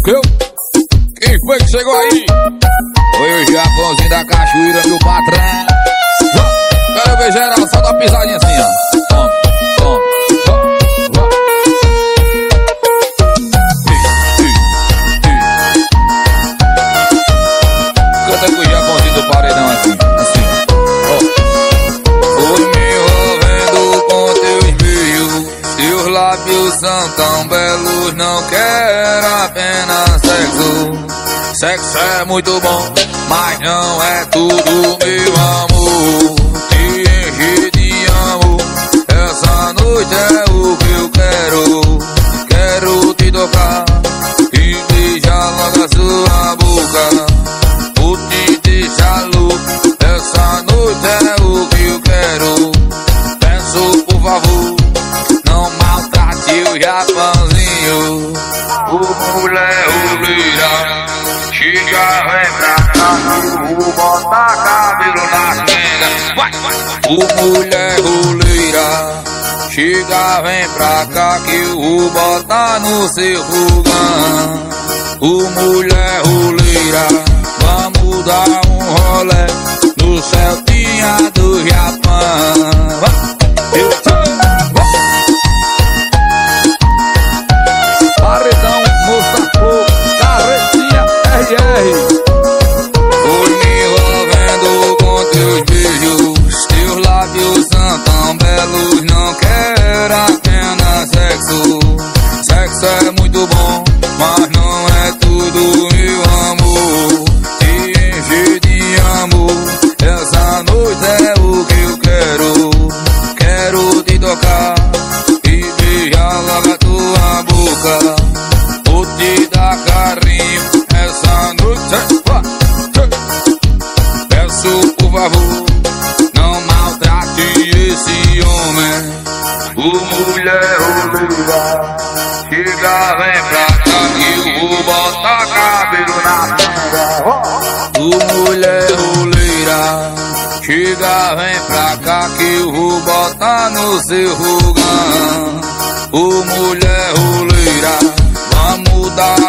Eu? Quem foi que chegou aí? Foi o Japãozinho da Cachoeira, meu patrão. Quero ver geral, só dá uma pisadinha assim, ó. Toma, toma, toma. Canta com o Japãozinho do paredão assim, assim, ó. Fui me envolvendo com teus beijos. Teus lábios são tão belos, não quero apenas sexo. Sexo é muito bom, mas não é tudo, meu amor. Te encher de amor, essa noite é o que eu quero. Quero te tocar e beijar logo a sua boca. Vou te deixar louco, essa noite é o que eu quero. Peço por favor, não maltrate o Japãozinho. O mulher roleira, chega, vem pra cá, vou botar cabelo na tenda. O mulher roleira, chega, vem pra cá que eu vou botar no seu fogão. O mulher roleira, vamos dar um rolê no Celtinha do Japão. Paredão, moça, carretinha, RR. Fui me envolvendo com teus beijos. Teus lábios são tão belos, não quero apenas sexo. Sexo é muito bom, mas não é tudo, meu amor. Te encher de amor, essa noite é o que eu quero. Quero te tocar e beijar logo a tua boca. Vou te dar carinho, essa noite peço por favor, não maltrate esse homem. O mulher roleira, chega, vem pra cá que eu vou botar cabelo na tanga. O mulher roleira, chega, vem pra cá que eu vou botar no seu fogão. O mulher roleira, vamos dar